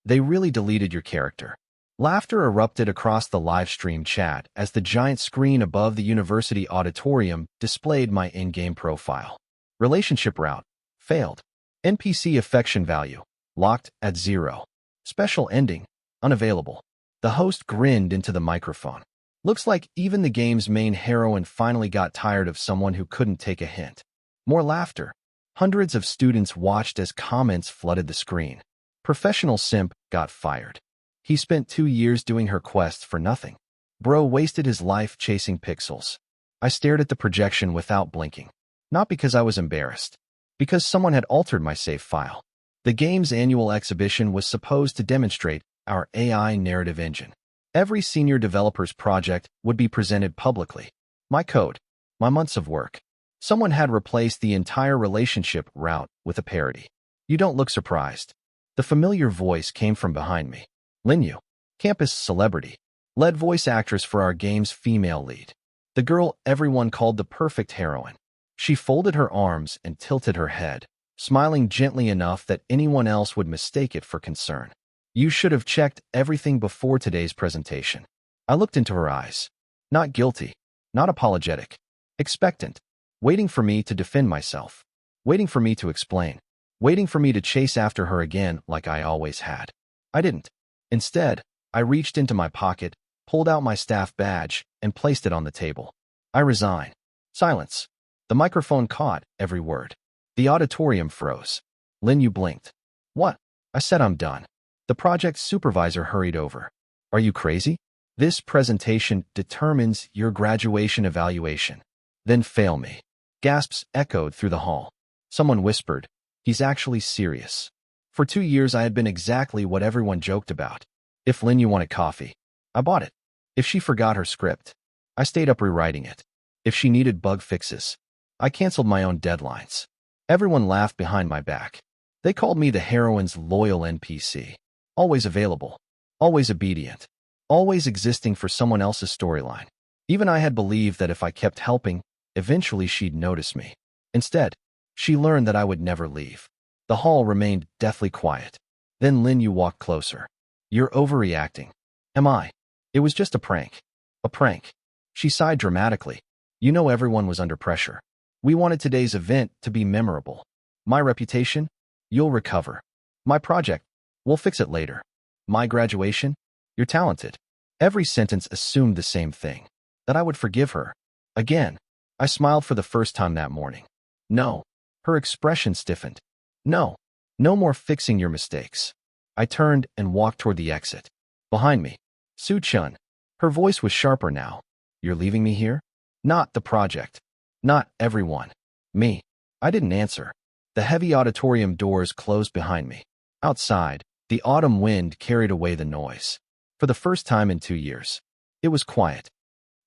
They really deleted your character. Laughter erupted across the live stream chat as the giant screen above the university auditorium displayed my in-game profile. Relationship route. Failed. NPC affection value. Locked at 0. Special ending. Unavailable. The host grinned into the microphone. Looks like even the game's main heroine finally got tired of someone who couldn't take a hint. More laughter. Hundreds of students watched as comments flooded the screen. Professional simp got fired. He spent 2 years doing her quests for nothing. Bro wasted his life chasing pixels. I stared at the projection without blinking. Not because I was embarrassed. Because someone had altered my save file. The game's annual exhibition was supposed to demonstrate our AI narrative engine. Every senior developer's project would be presented publicly. My code. My months of work. Someone had replaced the entire relationship route with a parody. You don't look surprised. The familiar voice came from behind me. Linyu, campus celebrity, lead voice actress for our game's female lead. The girl everyone called the perfect heroine. She folded her arms and tilted her head, smiling gently enough that anyone else would mistake it for concern. You should have checked everything before today's presentation. I looked into her eyes. Not guilty, not apologetic, expectant, waiting for me to defend myself, waiting for me to explain, waiting for me to chase after her again like I always had. I didn't. Instead, I reached into my pocket, pulled out my staff badge, and placed it on the table. I resign. Silence. The microphone caught every word. The auditorium froze. Linyu blinked. What? I said I'm done. The project supervisor hurried over. Are you crazy? This presentation determines your graduation evaluation. Then fail me. Gasps echoed through the hall. Someone whispered, he's actually serious. For 2 years I had been exactly what everyone joked about. If Linyu wanted coffee, I bought it. If she forgot her script, I stayed up rewriting it. If she needed bug fixes, I canceled my own deadlines. Everyone laughed behind my back. They called me the heroine's loyal NPC. Always available, always obedient, always existing for someone else's storyline. Even I had believed that if I kept helping, eventually she'd notice me. Instead, she learned that I would never leave. The hall remained deathly quiet. Then Linyu walked closer. You're overreacting. Am I? It was just a prank. A prank. She sighed dramatically. You know everyone was under pressure. We wanted today's event to be memorable. My reputation? You'll recover. My project? We'll fix it later. My graduation? You're talented. Every sentence assumed the same thing. That I would forgive her. Again. I smiled for the first time that morning. No. Her expression stiffened. No. No more fixing your mistakes. I turned and walked toward the exit. Behind me, Su-chun. Her voice was sharper now. You're leaving me here? Not the project. Not everyone. Me. I didn't answer. The heavy auditorium doors closed behind me. Outside, the autumn wind carried away the noise. For the first time in 2 years, it was quiet.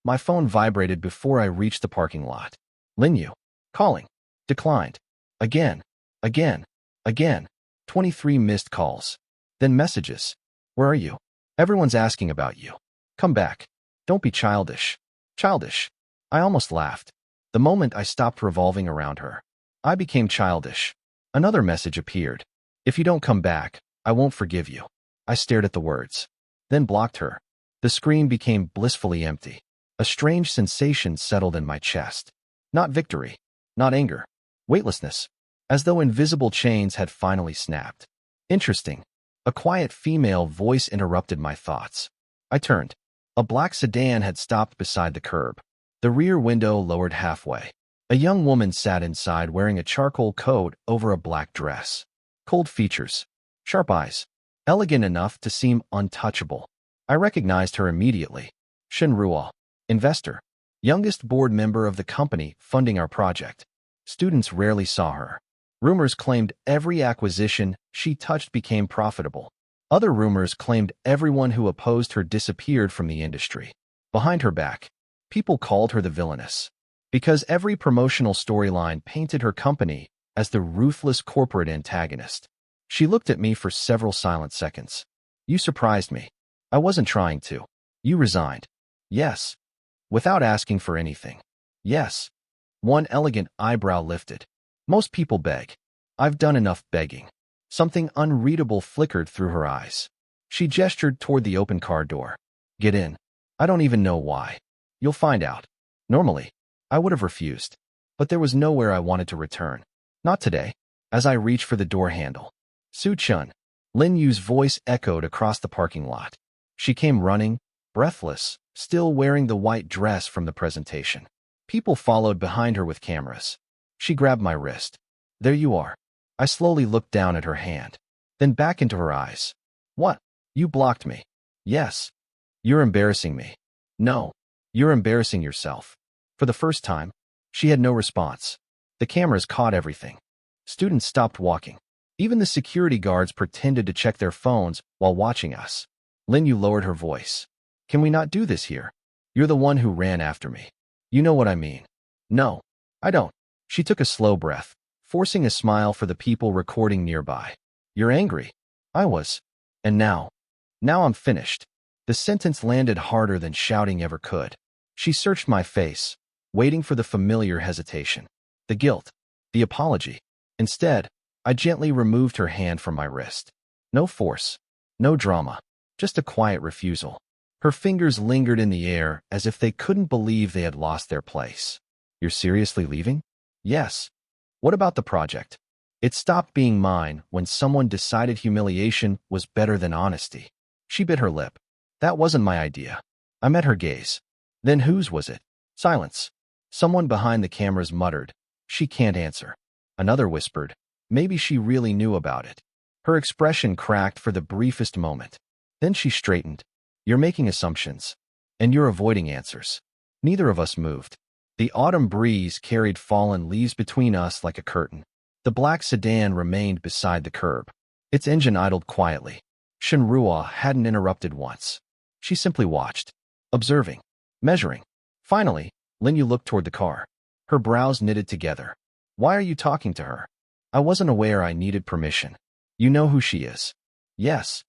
My phone vibrated before I reached the parking lot. Linyu. Calling. Declined. Again. Again. Again. 23 missed calls. Then messages. Where are you? Everyone's asking about you. Come back. Don't be childish. Childish. I almost laughed. The moment I stopped revolving around her, I became childish. Another message appeared. If you don't come back, I won't forgive you. I stared at the words, then blocked her. The screen became blissfully empty. A strange sensation settled in my chest. Not victory. Not anger. Weightlessness. As though invisible chains had finally snapped. Interesting. A quiet female voice interrupted my thoughts. I turned. A black sedan had stopped beside the curb. The rear window lowered halfway. A young woman sat inside wearing a charcoal coat over a black dress. Cold features. Sharp eyes. Elegant enough to seem untouchable. I recognized her immediately. Shinruo. Investor. Youngest board member of the company funding our project. Students rarely saw her. Rumors claimed every acquisition she touched became profitable. Other rumors claimed everyone who opposed her disappeared from the industry. Behind her back, people called her the Villainess. Because every promotional storyline painted her company as the ruthless corporate antagonist. She looked at me for several silent seconds. You surprised me. I wasn't trying to. You resigned. Yes. Without asking for anything. Yes. One elegant eyebrow lifted. Most people beg. I've done enough begging. Something unreadable flickered through her eyes. She gestured toward the open car door. Get in. I don't even know why. You'll find out. Normally, I would have refused. But there was nowhere I wanted to return. Not today. As I reached for the door handle. Su-chun. Lin Yu's voice echoed across the parking lot. She came running, breathless, still wearing the white dress from the presentation. People followed behind her with cameras. She grabbed my wrist. There you are. I slowly looked down at her hand, then back into her eyes. What? You blocked me. Yes. You're embarrassing me. No. You're embarrassing yourself. For the first time, she had no response. The cameras caught everything. Students stopped walking. Even the security guards pretended to check their phones while watching us. Lin Yu lowered her voice. Can we not do this here? You're the one who ran after me. You know what I mean. No, I don't. She took a slow breath, forcing a smile for the people recording nearby. You're angry. I was. And now I'm finished. The sentence landed harder than shouting ever could. She searched my face, waiting for the familiar hesitation, the guilt, the apology. Instead, I gently removed her hand from my wrist. No force, no drama, just a quiet refusal. Her fingers lingered in the air as if they couldn't believe they had lost their place. You're seriously leaving? Yes. What about the project? It stopped being mine when someone decided humiliation was better than honesty. She bit her lip. That wasn't my idea. I met her gaze. Then whose was it? Silence. Someone behind the cameras muttered, she can't answer. Another whispered, maybe she really knew about it. Her expression cracked for the briefest moment. Then she straightened. You're making assumptions. And you're avoiding answers. Neither of us moved. The autumn breeze carried fallen leaves between us like a curtain. The black sedan remained beside the curb. Its engine idled quietly. Shinrua hadn't interrupted once. She simply watched, observing, measuring. Finally, Lin Yu looked toward the car. Her brows knitted together. Why are you talking to her? I wasn't aware I needed permission. You know who she is. Yes.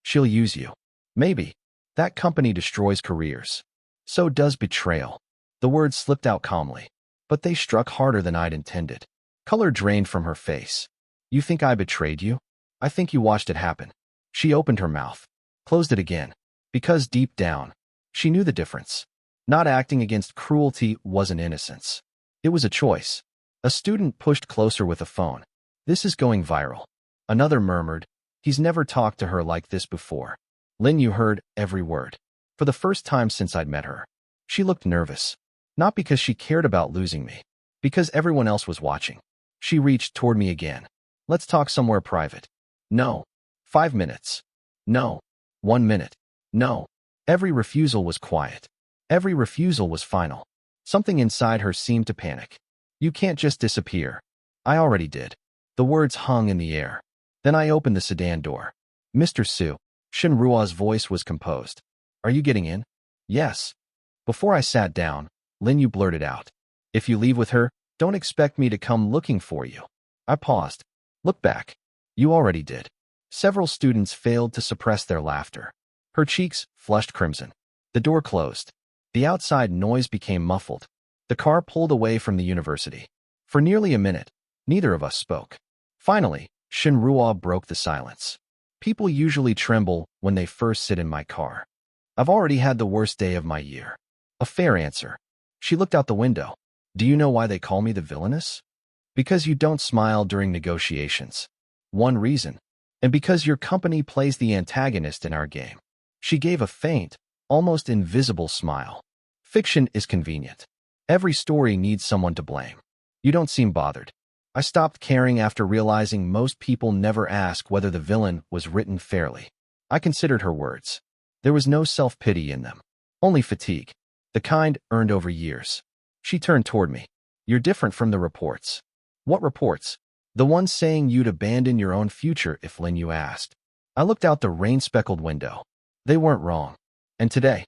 She'll use you. Maybe. That company destroys careers. So does betrayal. The words slipped out calmly, but they struck harder than I'd intended. Color drained from her face. You think I betrayed you? I think you watched it happen. She opened her mouth, closed it again, because deep down, she knew the difference. Not acting against cruelty wasn't innocence. It was a choice. A student pushed closer with a phone. This is going viral. Another murmured, he's never talked to her like this before. Lin Yu heard every word. For the first time since I'd met her. She looked nervous. Not because she cared about losing me. Because everyone else was watching. She reached toward me again. Let's talk somewhere private. No. 5 minutes. No. 1 minute. No. Every refusal was quiet. Every refusal was final. Something inside her seemed to panic. You can't just disappear. I already did. The words hung in the air. Then I opened the sedan door. Mr. Su. Shinrua's voice was composed. Are you getting in? Yes. Before I sat down, Lin Yu blurted out. If you leave with her, don't expect me to come looking for you. I paused. Look back. You already did. Several students failed to suppress their laughter. Her cheeks flushed crimson. The door closed. The outside noise became muffled. The car pulled away from the university. For nearly a minute, neither of us spoke. Finally, Shinrua broke the silence. People usually tremble when they first sit in my car. I've already had the worst day of my year. A fair answer. She looked out the window. Do you know why they call me the Villainess? Because you don't smile during negotiations. One reason. And because your company plays the antagonist in our game. She gave a faint, almost invisible smile. Fiction is convenient. Every story needs someone to blame. You don't seem bothered. I stopped caring after realizing most people never ask whether the villain was written fairly. I considered her words. There was no self-pity in them. Only fatigue. The kind earned over years. She turned toward me. You're different from the reports. What reports? The ones saying you'd abandon your own future if Lin Yu asked. I looked out the rain-speckled window. They weren't wrong. And today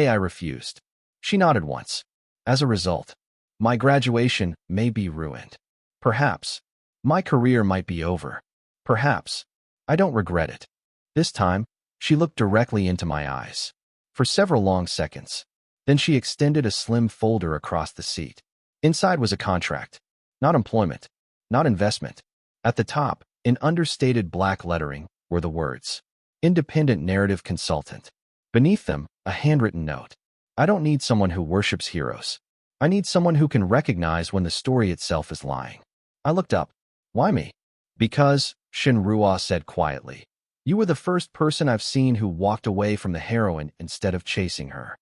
I refused. She nodded once. As a result, my graduation may be ruined. Perhaps. My career might be over. Perhaps. I don't regret it. This time, she looked directly into my eyes. For several long seconds. Then she extended a slim folder across the seat. Inside was a contract. Not employment. Not investment. At the top, In understated black lettering were the words, Independent Narrative Consultant. Beneath them, a handwritten note. I don't need someone who worships heroes. I need someone who can recognize when the story itself is lying. I looked up. Why me? Because, Shinrua said quietly, you were the first person I've seen who walked away from the heroine instead of chasing her.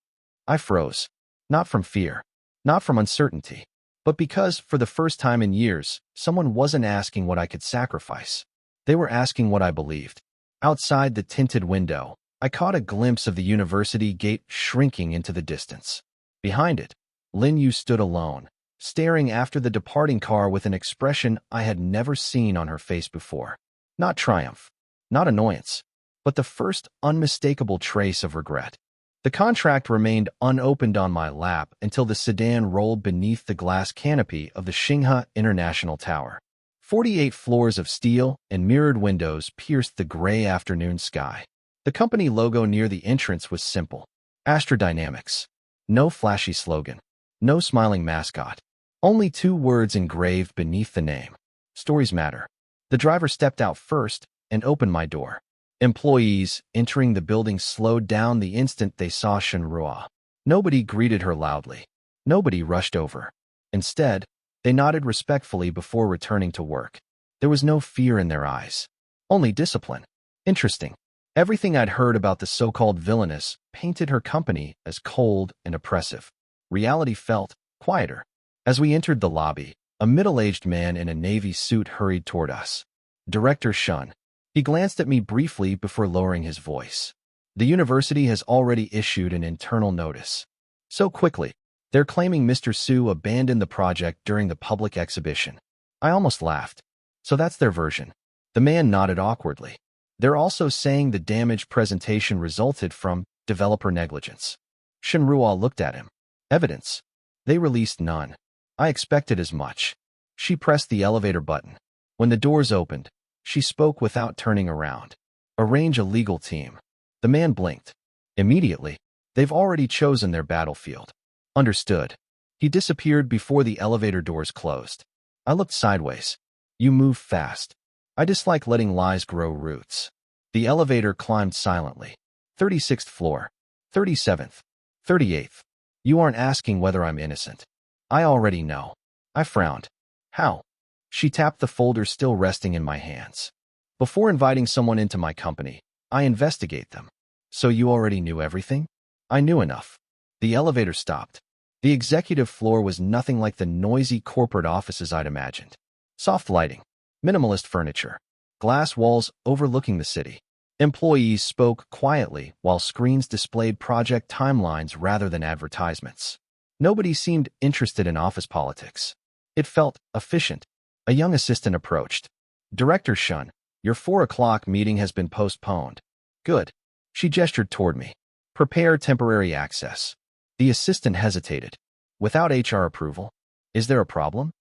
I froze. Not from fear. Not from uncertainty. But because, for the first time in years, someone wasn't asking what I could sacrifice. They were asking what I believed. Outside the tinted window, I caught a glimpse of the university gate shrinking into the distance. Behind it, Lin Yu stood alone, staring after the departing car with an expression I had never seen on her face before. Not triumph, not annoyance, but the first unmistakable trace of regret. The contract remained unopened on my lap until the sedan rolled beneath the glass canopy of the Xinghe International Tower. 48 floors of steel and mirrored windows pierced the gray afternoon sky. The company logo near the entrance was simple. Astrodynamics. No flashy slogan. No smiling mascot. Only 2 words engraved beneath the name. Stories matter. The driver stepped out first and opened my door. Employees entering the building slowed down the instant they saw Shinrua. Nobody greeted her loudly. Nobody rushed over. Instead, they nodded respectfully before returning to work. There was no fear in their eyes. Only discipline. Interesting. Everything I'd heard about the so-called Villainess painted her company as cold and oppressive. Reality felt quieter. As we entered the lobby, a middle-aged man in a navy suit hurried toward us. Director Shun. He glanced at me briefly before lowering his voice. The university has already issued an internal notice. So quickly, they're claiming Mr. Su abandoned the project during the public exhibition. I almost laughed. So that's their version. The man nodded awkwardly. They're also saying the damaged presentation resulted from developer negligence. Shinrua looked at him. Evidence. They released none. I expected as much. She pressed the elevator button. When the doors opened, she spoke without turning around. Arrange a legal team. The man blinked. Immediately, they've already chosen their battlefield. Understood. He disappeared before the elevator doors closed. I looked sideways. You move fast. I dislike letting lies grow roots. The elevator climbed silently. 36th floor. 37th. 38th. You aren't asking whether I'm innocent. I already know. I frowned. How? She tapped the folder still resting in my hands. Before inviting someone into my company, I investigate them. So you already knew everything? I knew enough. The elevator stopped. The executive floor was nothing like the noisy corporate offices I'd imagined. Soft lighting. Minimalist furniture. Glass walls overlooking the city. Employees spoke quietly while screens displayed project timelines rather than advertisements. Nobody seemed interested in office politics. It felt efficient. A young assistant approached. Director Shun, your 4 o'clock meeting has been postponed. Good. She gestured toward me. Prepare temporary access. The assistant hesitated. Without HR approval? Is there a problem?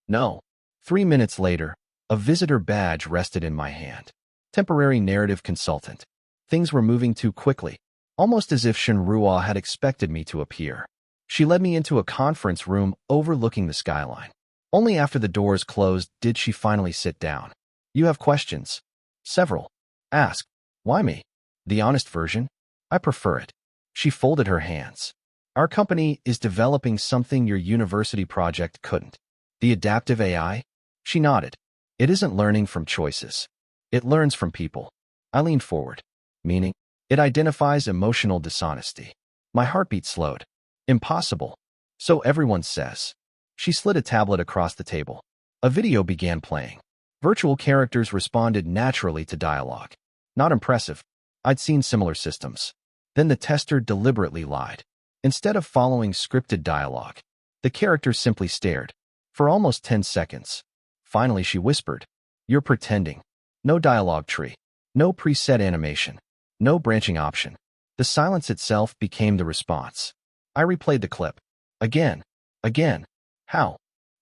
No. 3 minutes later, a visitor badge rested in my hand. Temporary narrative consultant. Things were moving too quickly, almost as if Shinrua had expected me to appear. She led me into a conference room overlooking the skyline. Only after the doors closed did she finally sit down. You have questions? Several. Ask. Why me? The honest version? I prefer it. She folded her hands. Our company is developing something your university project couldn't. The adaptive AI? She nodded. It isn't learning from choices. It learns from people. I leaned forward. Meaning? It identifies emotional dishonesty. My heartbeat slowed. Impossible. So everyone says. She slid a tablet across the table. A video began playing. Virtual characters responded naturally to dialogue. Not impressive. I'd seen similar systems. Then the tester deliberately lied. Instead of following scripted dialogue, the characters simply stared. For almost 10 seconds. Finally she whispered. You're pretending. No dialogue tree. No preset animation. No branching option. The silence itself became the response. I replayed the clip. Again. Again. How?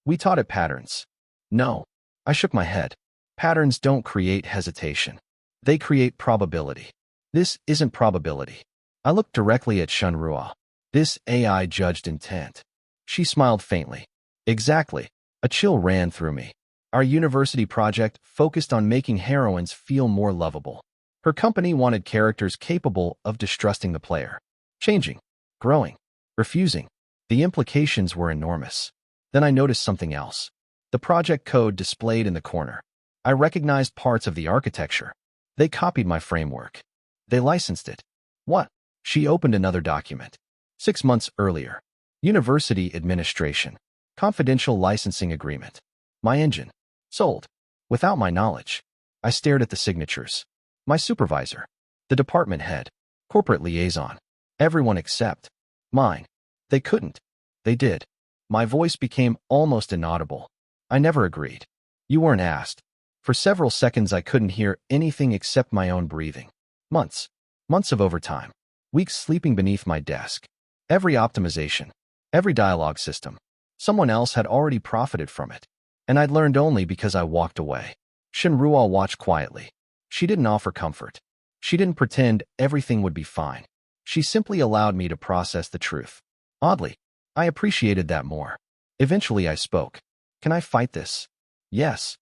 We taught it patterns. No. I shook my head. Patterns don't create hesitation. They create probability. This isn't probability. I looked directly at Shinrua. This AI judged intent. She smiled faintly. Exactly. A chill ran through me. Our university project focused on making heroines feel more lovable. Her company wanted characters capable of distrusting the player, changing, growing, refusing. The implications were enormous. Then I noticed something else. The project code displayed in the corner. I recognized parts of the architecture. They copied my framework. They licensed it. What? She opened another document. 6 months earlier. University administration. Confidential licensing agreement. My engine. Sold. Without my knowledge. I stared at the signatures. My supervisor. The department head. Corporate liaison. Everyone except mine. They couldn't. They did. My voice became almost inaudible. I never agreed. You weren't asked. For several seconds I couldn't hear anything except my own breathing. Months. Months of overtime. Weeks sleeping beneath my desk. Every optimization. Every dialogue system. Someone else had already profited from it. And I'd learned only because I walked away. Shinruo watched quietly. She didn't offer comfort. She didn't pretend everything would be fine. She simply allowed me to process the truth. Oddly, I appreciated that more. Eventually I spoke. Can I fight this? Yes.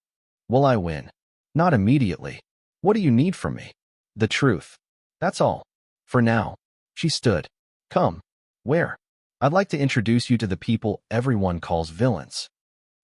Will I win? Not immediately. What do you need from me? The truth. That's all. For now. She stood. Come. Where? I'd like to introduce you to the people everyone calls villains.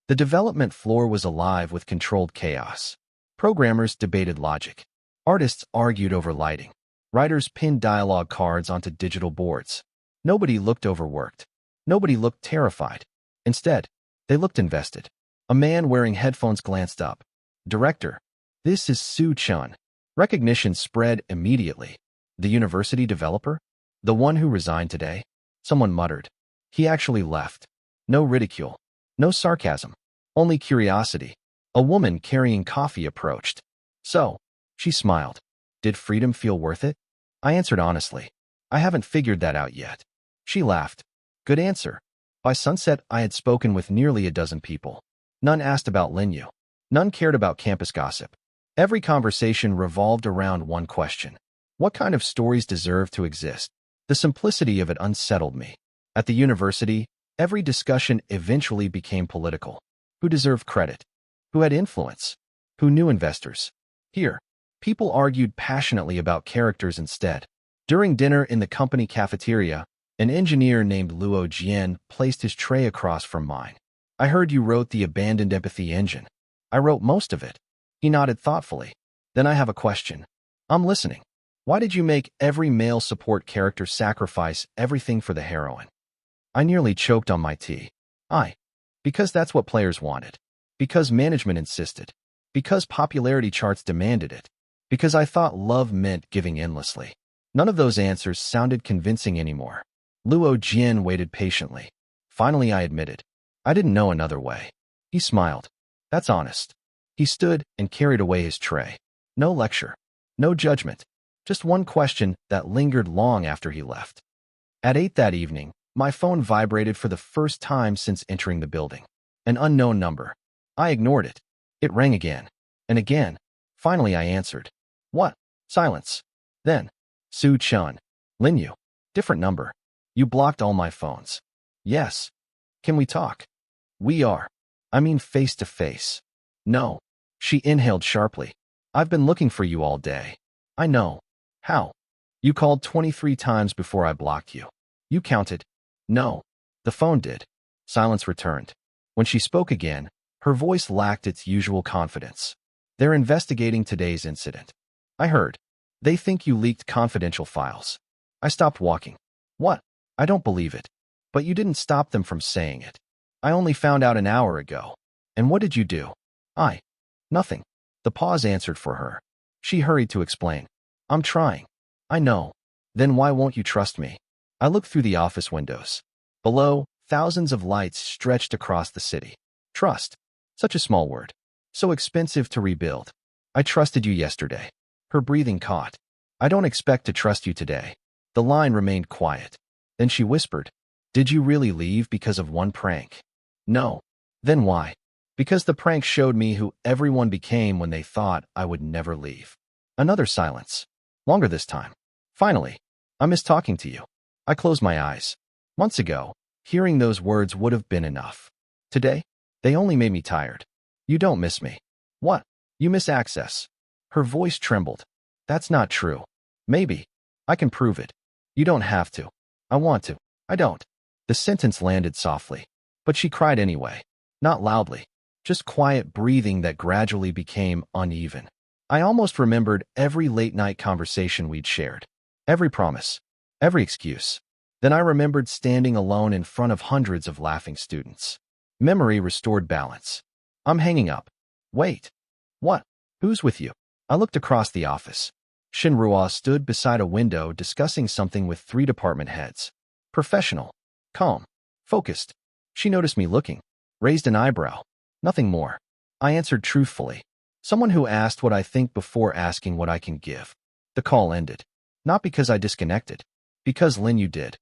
The development floor was alive with controlled chaos. Programmers debated logic. Artists argued over lighting. Writers pinned dialogue cards onto digital boards. Nobody looked overworked. Nobody looked terrified. Instead, they looked invested. A man wearing headphones glanced up. Director, this is Su-chun. Recognition spread immediately. The university developer? The one who resigned today? Someone muttered. He actually left. No ridicule. No sarcasm. Only curiosity. A woman carrying coffee approached. So, she smiled. Did freedom feel worth it? I answered honestly. I haven't figured that out yet. She laughed. Good answer. By sunset, I had spoken with nearly a dozen people. None asked about Linyu. None cared about campus gossip. Every conversation revolved around one question. What kind of stories deserve to exist? The simplicity of it unsettled me. At the university, every discussion eventually became political. Who deserved credit? Who had influence? Who knew investors? Here, people argued passionately about characters instead. During dinner in the company cafeteria, an engineer named Luo Jian placed his tray across from mine. I heard you wrote the abandoned empathy engine. I wrote most of it. He nodded thoughtfully. Then I have a question. I'm listening. Why did you make every male support character sacrifice everything for the heroine? I nearly choked on my tea. Because that's what players wanted. Because management insisted. Because popularity charts demanded it. Because I thought love meant giving endlessly. None of those answers sounded convincing anymore. Luo Jian waited patiently. Finally I admitted. I didn't know another way. He smiled. That's honest. He stood and carried away his tray. No lecture. No judgment. Just one question that lingered long after he left. At 8 that evening, my phone vibrated for the first time since entering the building. An unknown number. I ignored it. It rang again. And again. Finally I answered. What? Silence. Then. Su-chun. Linyu. Different number. You blocked all my phones. Yes. Can we talk? We are. I mean face to face. No. She inhaled sharply. I've been looking for you all day. I know. How? You called 23 times before I blocked you. You counted. No. The phone did. Silence returned. When she spoke again, her voice lacked its usual confidence. They're investigating today's incident. I heard. They think you leaked confidential files. I stopped walking. What? I don't believe it. But you didn't stop them from saying it. I only found out an hour ago. And what did you do? Nothing. The pause answered for her. She hurried to explain. I'm trying. I know. Then why won't you trust me? I looked through the office windows. Below, thousands of lights stretched across the city. Trust. Such a small word. So expensive to rebuild. I trusted you yesterday. Her breathing caught. I don't expect to trust you today. The line remained quiet. Then she whispered. Did you really leave because of one prank? No. Then why? Because the prank showed me who everyone became when they thought I would never leave. Another silence. Longer this time. Finally, I miss talking to you. I closed my eyes. Months ago, hearing those words would have been enough. Today, they only made me tired. You don't miss me. What? You miss access. Her voice trembled. That's not true. Maybe. I can prove it. You don't have to. I want to. I don't. The sentence landed softly. But she cried anyway. Not loudly. Just quiet breathing that gradually became uneven. I almost remembered every late-night conversation we'd shared. Every promise. Every excuse. Then I remembered standing alone in front of hundreds of laughing students. Memory restored balance. I'm hanging up. Wait. What? Who's with you? I looked across the office. Shinrua stood beside a window discussing something with 3 department heads. Professional. Calm. Focused. She noticed me looking. Raised an eyebrow. Nothing more. I answered truthfully. Someone who asked what I think before asking what I can give. The call ended. Not because I disconnected. Because Linyu did.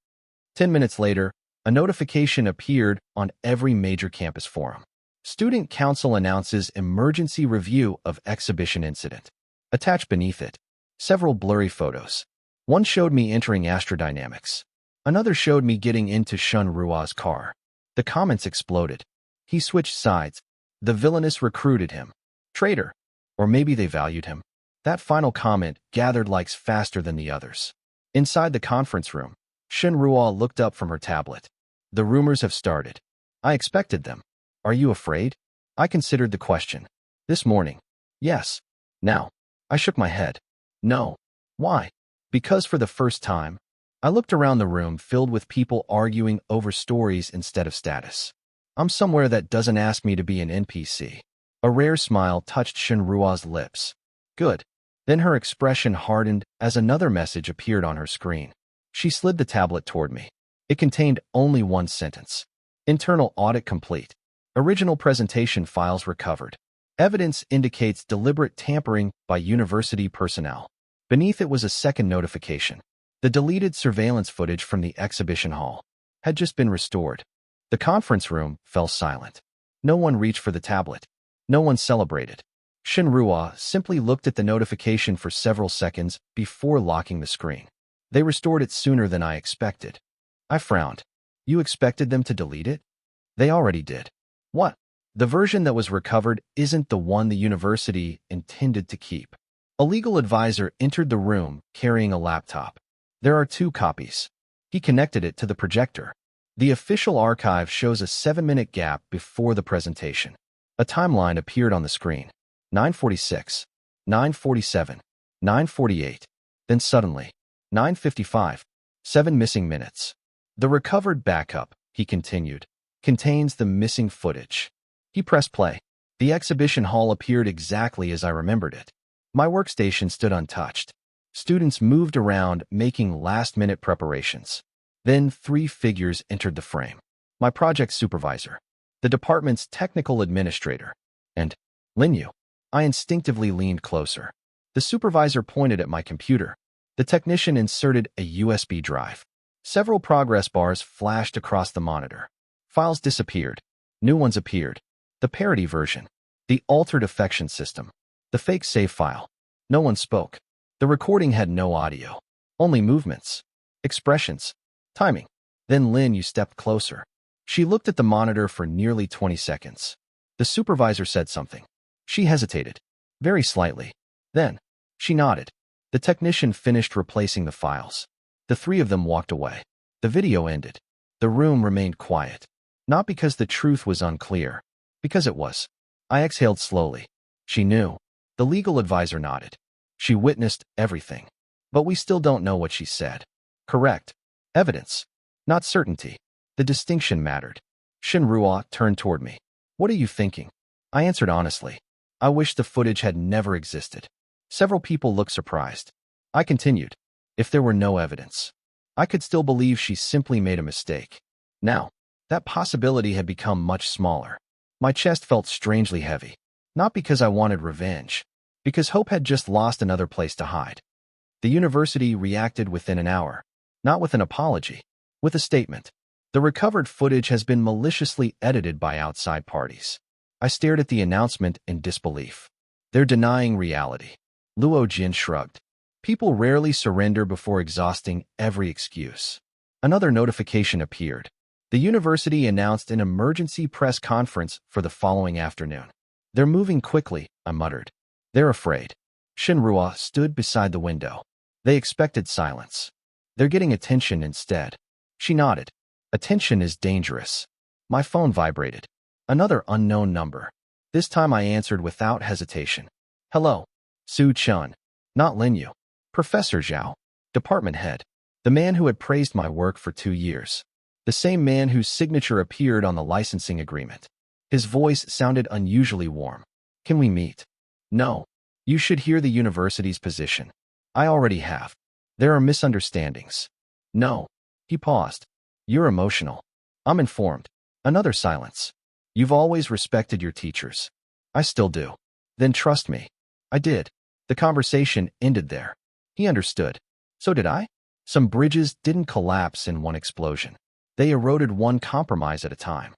10 minutes later, a notification appeared on every major campus forum. Student Council announces emergency review of exhibition incident. Attached beneath it, several blurry photos. One showed me entering astrodynamics. Another showed me getting into Shunrua's car. The comments exploded. He switched sides. The Villainess recruited him. Traitor. Or maybe they valued him. That final comment gathered likes faster than the others. Inside the conference room, Shinrua looked up from her tablet. The rumors have started. I expected them. Are you afraid? I considered the question. This morning. Yes. Now. I shook my head. No. Why? Because for the first time, I looked around the room filled with people arguing over stories instead of status. I'm somewhere that doesn't ask me to be an NPC. A rare smile touched Shinrua's lips. Good. Then her expression hardened as another message appeared on her screen. She slid the tablet toward me. It contained only one sentence. Internal audit complete. Original presentation files recovered. Evidence indicates deliberate tampering by university personnel. Beneath it was a second notification. The deleted surveillance footage from the exhibition hall had just been restored. The conference room fell silent. No one reached for the tablet. No one celebrated. Shinrua simply looked at the notification for several seconds before locking the screen. They restored it sooner than I expected. I frowned. You expected them to delete it? They already did. What? The version that was recovered isn't the one the university intended to keep. A legal advisor entered the room carrying a laptop. There are 2 copies. He connected it to the projector. The official archive shows a 7-minute gap before the presentation. A timeline appeared on the screen. 9:46, 9:47, 9:48. Then suddenly, 9:55, 7 missing minutes. The recovered backup, he continued, contains the missing footage. He pressed play. The exhibition hall appeared exactly as I remembered it. My workstation stood untouched. Students moved around, making last-minute preparations. Then 3 figures entered the frame. My project supervisor, the department's technical administrator, and Linyu. I instinctively leaned closer. The supervisor pointed at my computer. The technician inserted a USB drive. Several progress bars flashed across the monitor. Files disappeared. New ones appeared. The parody version. The altered affection system. The fake save file. No one spoke. The recording had no audio. Only movements. Expressions. Timing. Then Linyu stepped closer. She looked at the monitor for nearly 20 seconds. The supervisor said something. She hesitated. Very slightly. Then, she nodded. The technician finished replacing the files. The 3 of them walked away. The video ended. The room remained quiet. Not because the truth was unclear. Because it was. I exhaled slowly. She knew. The legal advisor nodded. She witnessed everything. But we still don't know what she said. Correct. Evidence. Not certainty. The distinction mattered. Shinrua turned toward me. What are you thinking? I answered honestly. I wish the footage had never existed. Several people looked surprised. I continued. If there were no evidence, I could still believe she simply made a mistake. Now, that possibility had become much smaller. My chest felt strangely heavy. Not because I wanted revenge. Because hope had just lost another place to hide. The university reacted within an hour. Not with an apology. With a statement. The recovered footage has been maliciously edited by outside parties. I stared at the announcement in disbelief. They're denying reality. Luo Jin shrugged. People rarely surrender before exhausting every excuse. Another notification appeared. The university announced an emergency press conference for the following afternoon. They're moving quickly, I muttered. They're afraid. Shinrua stood beside the window. They expected silence. They're getting attention instead. She nodded. Attention is dangerous. My phone vibrated. Another unknown number. This time I answered without hesitation. Hello. Su Chun. Not Lin Yu. Professor Zhao. Department head. The man who had praised my work for 2 years. The same man whose signature appeared on the licensing agreement. His voice sounded unusually warm. Can we meet? No. You should hear the university's position. I already have. There are misunderstandings. No. He paused. You're emotional. I'm informed. Another silence. You've always respected your teachers. I still do. Then trust me. I did. The conversation ended there. He understood. So did I? Some bridges didn't collapse in one explosion. They eroded one compromise at a time.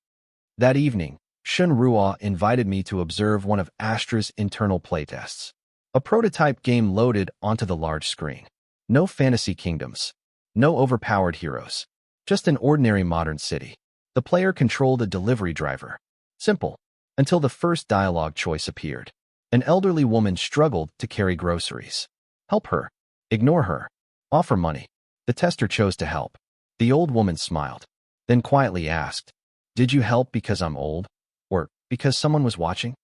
That evening, Shinrua invited me to observe one of Astra's internal playtests. A prototype game loaded onto the large screen. No fantasy kingdoms. No overpowered heroes. Just an ordinary modern city. The player controlled a delivery driver. Simple. Until the first dialogue choice appeared. An elderly woman struggled to carry groceries. Help her. Ignore her. Offer money. The tester chose to help. The old woman smiled. Then quietly asked, Did you help because I'm old? Or because someone was watching?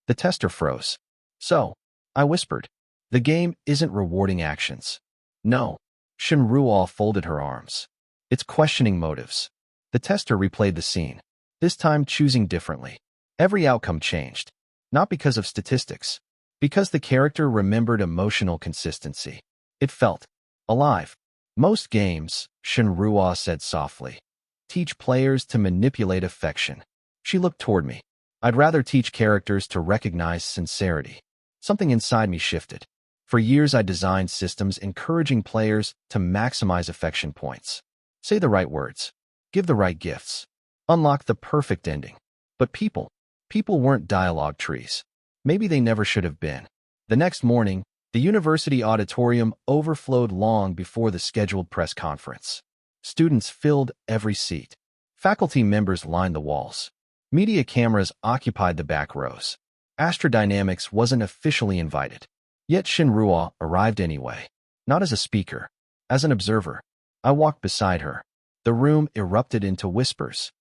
The tester froze. So, I whispered, the game isn't rewarding actions. No. Shinrua folded her arms. It's questioning motives. The tester replayed the scene, this time choosing differently. Every outcome changed. Not because of statistics. Because the character remembered emotional consistency. It felt alive. Most games, Shinrua said softly, teach players to manipulate affection. She looked toward me. I'd rather teach characters to recognize sincerity. Something inside me shifted. For years I designed systems encouraging players to maximize affection points. Say the right words. Give the right gifts. Unlock the perfect ending. But people weren't dialogue trees. Maybe they never should have been. The next morning, the university auditorium overflowed long before the scheduled press conference. Students filled every seat. Faculty members lined the walls. Media cameras occupied the back rows. Astrodynamics wasn't officially invited. Yet Shinrua arrived anyway. Not as a speaker, as an observer. I walked beside her. The room erupted into whispers.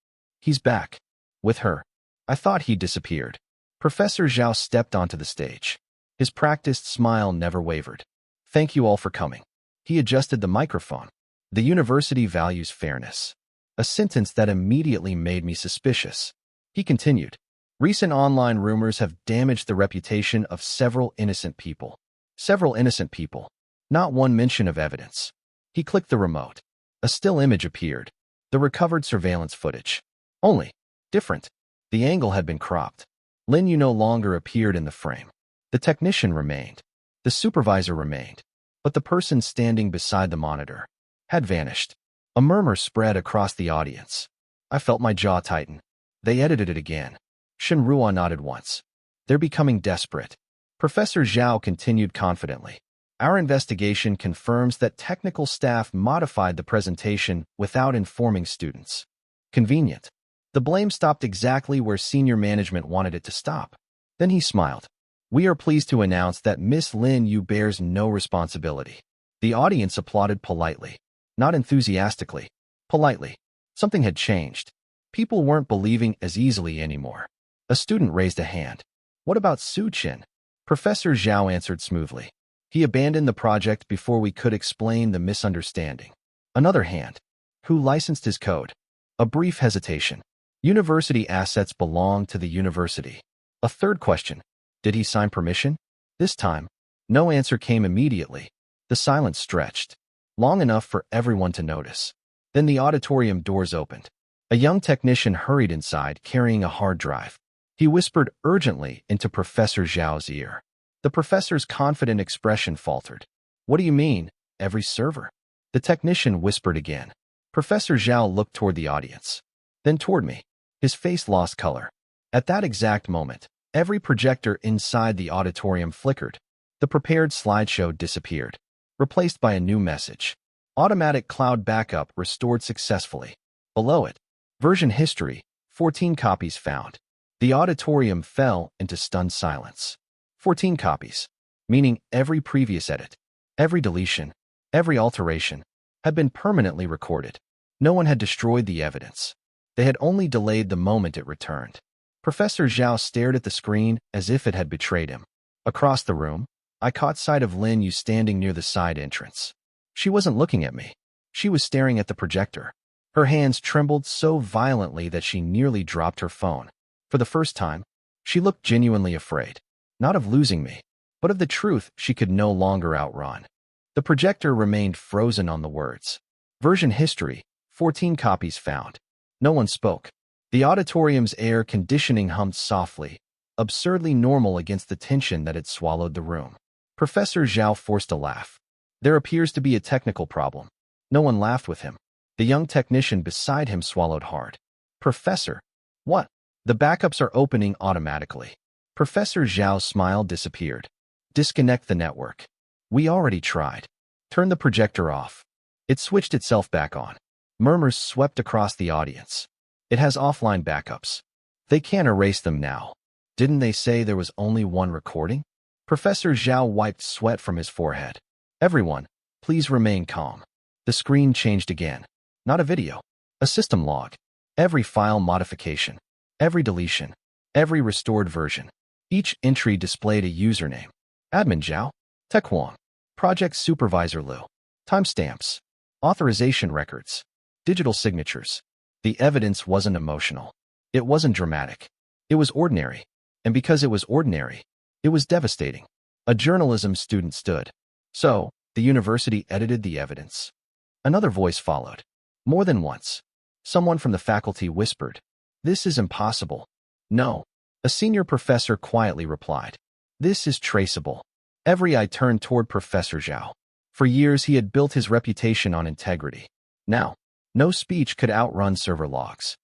He's back. With her. I thought he'd disappeared. Professor Zhao stepped onto the stage. His practiced smile never wavered. Thank you all for coming. He adjusted the microphone. The university values fairness. A sentence that immediately made me suspicious. He continued. Recent online rumors have damaged the reputation of several innocent people. Several innocent people. Not one mention of evidence. He clicked the remote. A still image appeared. The recovered surveillance footage. Only. Different. The angle had been cropped. Lin Yu no longer appeared in the frame. The technician remained. The supervisor remained. But the person standing beside the monitor had vanished. A murmur spread across the audience. I felt my jaw tighten. They edited it again. Shinrua nodded once. They're becoming desperate. Professor Zhao continued confidently. Our investigation confirms that technical staff modified the presentation without informing students. Convenient. The blame stopped exactly where senior management wanted it to stop. Then he smiled. We are pleased to announce that Miss Lin Yu bears no responsibility. The audience applauded politely. Not enthusiastically. Politely. Something had changed. People weren't believing as easily anymore. A student raised a hand. What about Su Qin? Professor Zhao answered smoothly. He abandoned the project before we could explain the misunderstanding. Another hand. Who licensed his code? A brief hesitation. University assets belong to the university. A third question. Did he sign permission? This time, no answer came immediately. The silence stretched. Long enough for everyone to notice. Then the auditorium doors opened. A young technician hurried inside carrying a hard drive. He whispered urgently into Professor Zhao's ear. The professor's confident expression faltered. What do you mean, every server? The technician whispered again. Professor Zhao looked toward the audience. Then toward me. His face lost color. At that exact moment, every projector inside the auditorium flickered. The prepared slideshow disappeared, replaced by a new message. Automatic cloud backup restored successfully. Below it, version history, 14 copies found. The auditorium fell into stunned silence. 14 copies, meaning every previous edit, every deletion, every alteration, had been permanently recorded. No one had destroyed the evidence. They had only delayed the moment it returned. Professor Zhao stared at the screen as if it had betrayed him. Across the room, I caught sight of Lin Yu standing near the side entrance. She wasn't looking at me. She was staring at the projector. Her hands trembled so violently that she nearly dropped her phone. For the first time, she looked genuinely afraid, not of losing me, but of the truth she could no longer outrun. The projector remained frozen on the words. Version history, 14 copies found. No one spoke. The auditorium's air conditioning hummed softly, absurdly normal against the tension that had swallowed the room. Professor Zhao forced a laugh. There appears to be a technical problem. No one laughed with him. The young technician beside him swallowed hard. Professor, what? The backups are opening automatically. Professor Zhao's smile disappeared. Disconnect the network. We already tried. Turn the projector off. It switched itself back on. Murmurs swept across the audience. It has offline backups. They can't erase them now. Didn't they say there was only one recording? Professor Zhao wiped sweat from his forehead. Everyone, please remain calm. The screen changed again. Not a video. A system log. Every file modification. Every deletion. Every restored version. Each entry displayed a username. Admin Zhao. Tech Huang. Project Supervisor Liu. Timestamps. Authorization records. Digital signatures. The evidence wasn't emotional. It wasn't dramatic. It was ordinary. And because it was ordinary, it was devastating. A journalism student stood. So, the university edited the evidence. Another voice followed. More than once. Someone from the faculty whispered, "This is impossible." "No." A senior professor quietly replied. "This is traceable." Every eye turned toward Professor Zhao. For years he had built his reputation on integrity. Now, no speech could outrun server logs.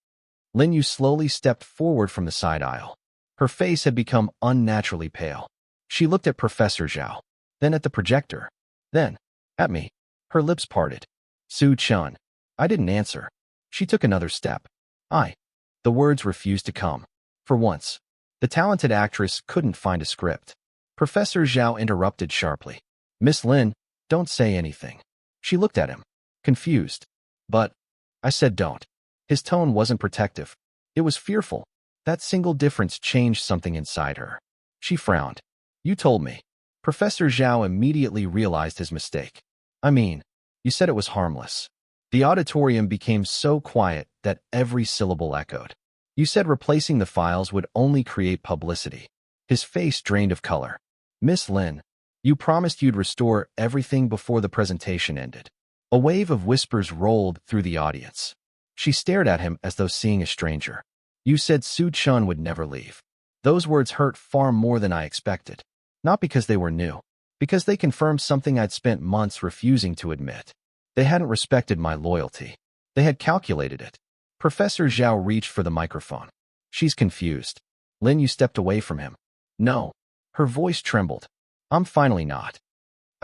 Lin Yu slowly stepped forward from the side aisle. Her face had become unnaturally pale. She looked at Professor Zhao, then at the projector, then at me. Her lips parted. "Su Chun." I didn't answer. She took another step. The words refused to come. For once, the talented actress couldn't find a script. Professor Zhao interrupted sharply. "Miss Lin, don't say anything." She looked at him, confused. "But," I said, "don't." His tone wasn't protective. It was fearful. That single difference changed something inside her. She frowned. "You told me." Professor Zhao immediately realized his mistake. "I mean, you said it was harmless." The auditorium became so quiet that every syllable echoed. "You said replacing the files would only create publicity." His face drained of color. "Miss Lin, you promised you'd restore everything before the presentation ended." A wave of whispers rolled through the audience. She stared at him as though seeing a stranger. "You said Su Chun would never leave." Those words hurt far more than I expected. Not because they were new, because they confirmed something I'd spent months refusing to admit. They hadn't respected my loyalty. They had calculated it. Professor Zhao reached for the microphone. "She's confused." Lin Yu stepped away from him. "No." Her voice trembled. "I'm finally not."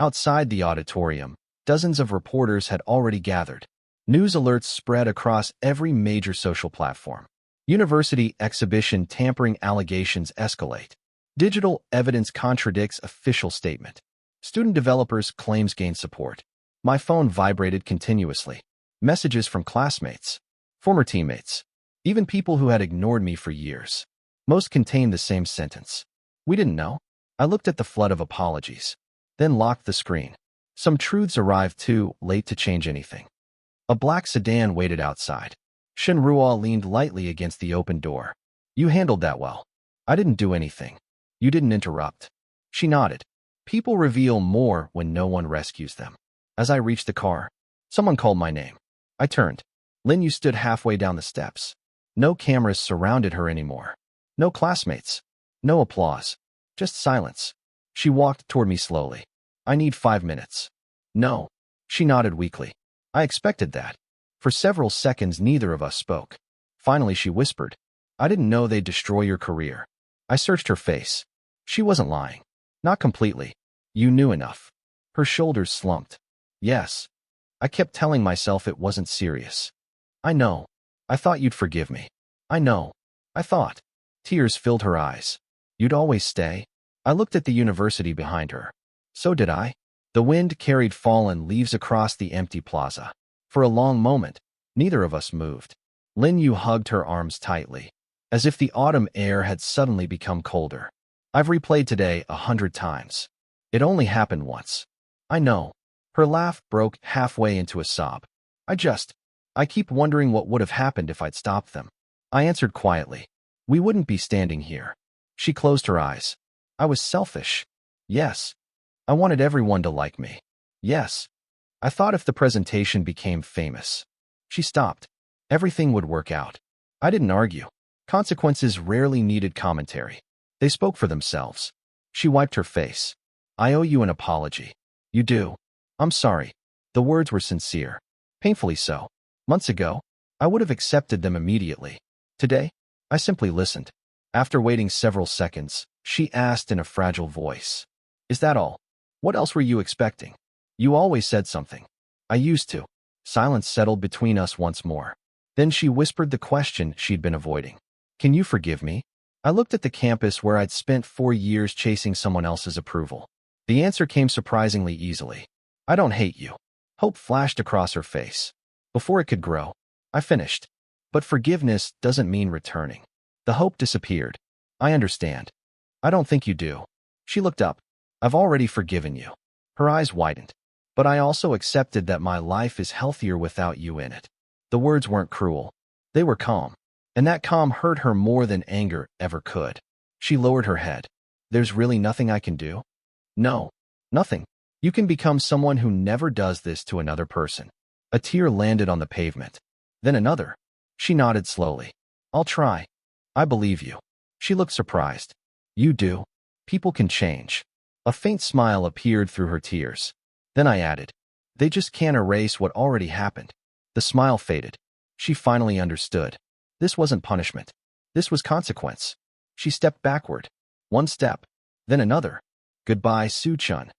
Outside the auditorium, dozens of reporters had already gathered. News alerts spread across every major social platform. University exhibition tampering allegations escalate. Digital evidence contradicts official statement. Student developers' claims gain support. My phone vibrated continuously. Messages from classmates, former teammates, even people who had ignored me for years. Most contained the same sentence. "We didn't know." I looked at the flood of apologies, then locked the screen. Some truths arrived too late to change anything. A black sedan waited outside. Shen Ruo leaned lightly against the open door. "You handled that well." "I didn't do anything." "You didn't interrupt." She nodded. People reveal more when no one rescues them. As I reached the car, someone called my name. I turned. Lin Yu stood halfway down the steps. No cameras surrounded her anymore. No classmates. No applause. Just silence. She walked toward me slowly. "I need 5 minutes." "No." She nodded weakly. I expected that. For several seconds, neither of us spoke. Finally, she whispered, "I didn't know they'd destroy your career." I searched her face. She wasn't lying. Not completely. "You knew enough." Her shoulders slumped. "Yes." I kept telling myself it wasn't serious. "I know. I thought you'd forgive me." "I know." I thought. Tears filled her eyes. You'd always stay? I looked at the university behind her. So did I. The wind carried fallen leaves across the empty plaza. For a long moment, neither of us moved. Lin Yu hugged her arms tightly, as if the autumn air had suddenly become colder. I've replayed today 100 times. It only happened once. I know. Her laugh broke halfway into a sob. I keep wondering what would have happened if I'd stopped them. I answered quietly. We wouldn't be standing here. She closed her eyes. I was selfish. Yes. I wanted everyone to like me. Yes. I thought if the presentation became famous. She stopped. Everything would work out. I didn't argue. Consequences rarely needed commentary. They spoke for themselves. She wiped her face. I owe you an apology. You do. I'm sorry. The words were sincere. Painfully so. Months ago, I would have accepted them immediately. Today, I simply listened. After waiting several seconds, she asked in a fragile voice. Is that all? What else were you expecting? You always said something. I used to. Silence settled between us once more. Then she whispered the question she'd been avoiding. Can you forgive me? I looked at the campus where I'd spent 4 years chasing someone else's approval. The answer came surprisingly easily. I don't hate you. Hope flashed across her face. Before it could grow, I finished. But forgiveness doesn't mean returning. The hope disappeared. I understand. I don't think you do. She looked up. I've already forgiven you. Her eyes widened. But I also accepted that my life is healthier without you in it. The words weren't cruel. They were calm. And that calm hurt her more than anger ever could. She lowered her head. There's really nothing I can do? No. Nothing. You can become someone who never does this to another person. A tear landed on the pavement. Then another. She nodded slowly. I'll try. I believe you. She looked surprised. You do. People can change. A faint smile appeared through her tears. Then I added, they just can't erase what already happened. The smile faded. She finally understood. This wasn't punishment. This was consequence. She stepped backward. One step. Then another. Goodbye, Su-chun.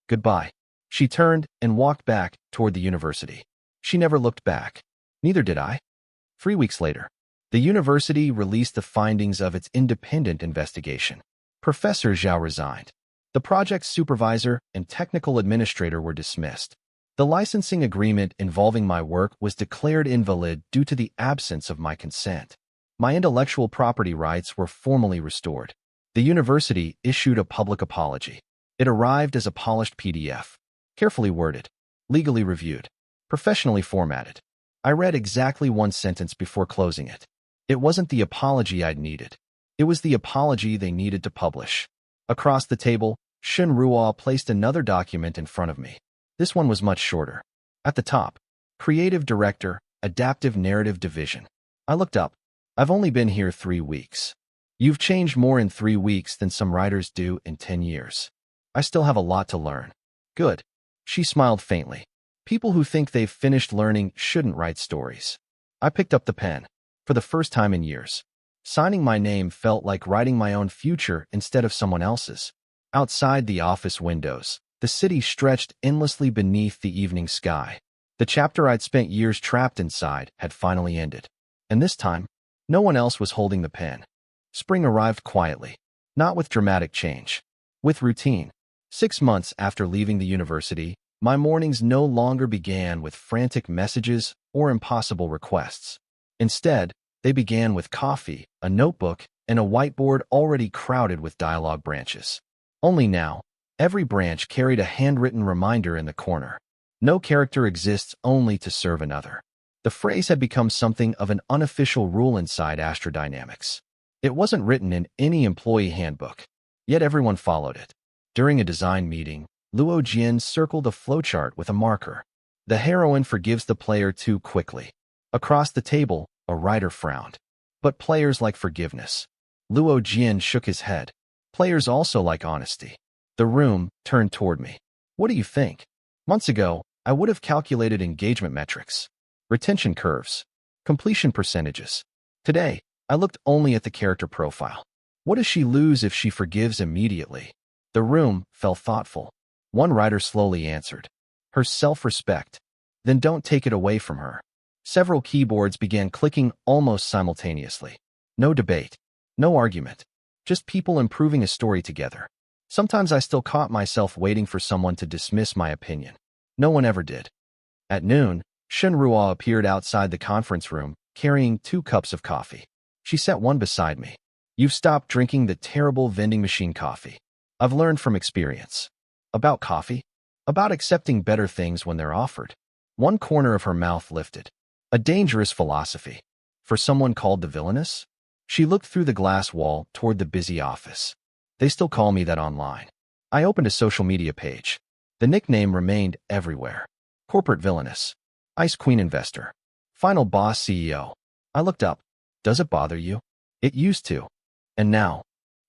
Goodbye. She turned and walked back toward the university. She never looked back. Neither did I. 3 weeks later, the university released the findings of its independent investigation. Professor Zhao resigned. The project's supervisor and technical administrator were dismissed. The licensing agreement involving my work was declared invalid due to the absence of my consent. My intellectual property rights were formally restored. The university issued a public apology. It arrived as a polished PDF, carefully worded, legally reviewed, professionally formatted. I read exactly one sentence before closing it. It wasn't the apology I'd needed. It was the apology they needed to publish. Across the table, Shen Ruo placed another document in front of me. This one was much shorter. At the top, Creative Director, Adaptive Narrative Division. I looked up. I've only been here 3 weeks. You've changed more in 3 weeks than some writers do in 10 years. I still have a lot to learn. Good. She smiled faintly. People who think they've finished learning shouldn't write stories. I picked up the pen. For the first time in years. Signing my name felt like writing my own future instead of someone else's. Outside the office windows, the city stretched endlessly beneath the evening sky. The chapter I'd spent years trapped inside had finally ended. And this time, no one else was holding the pen. Spring arrived quietly, not with dramatic change, with routine. 6 months after leaving the university, my mornings no longer began with frantic messages or impossible requests. Instead, they began with coffee, a notebook, and a whiteboard already crowded with dialogue branches. Only now, every branch carried a handwritten reminder in the corner. No character exists only to serve another. The phrase had become something of an unofficial rule inside Astrodynamics. It wasn't written in any employee handbook, yet everyone followed it. During a design meeting, Luo Jian circled a flowchart with a marker. The heroine forgives the player too quickly. Across the table, a writer frowned. But players like forgiveness. Luo Jian shook his head. Players also like honesty. The room turned toward me. What do you think? Months ago, I would have calculated engagement metrics, retention curves, completion percentages. Today, I looked only at the character profile. What does she lose if she forgives immediately? The room fell thoughtful. One writer slowly answered. Her self-respect. Then don't take it away from her. Several keyboards began clicking almost simultaneously. No debate. No argument. Just people improving a story together. Sometimes I still caught myself waiting for someone to dismiss my opinion. No one ever did. At noon, Shenrua appeared outside the conference room, carrying 2 cups of coffee. She set one beside me. You've stopped drinking the terrible vending machine coffee. I've learned from experience. About coffee? About accepting better things when they're offered. One corner of her mouth lifted. A dangerous philosophy. For someone called the Villainess? She looked through the glass wall toward the busy office. They still call me that online. I opened a social media page. The nickname remained everywhere. Corporate Villainess. Ice Queen Investor. Final Boss CEO. I looked up. Does it bother you? It used to. And now?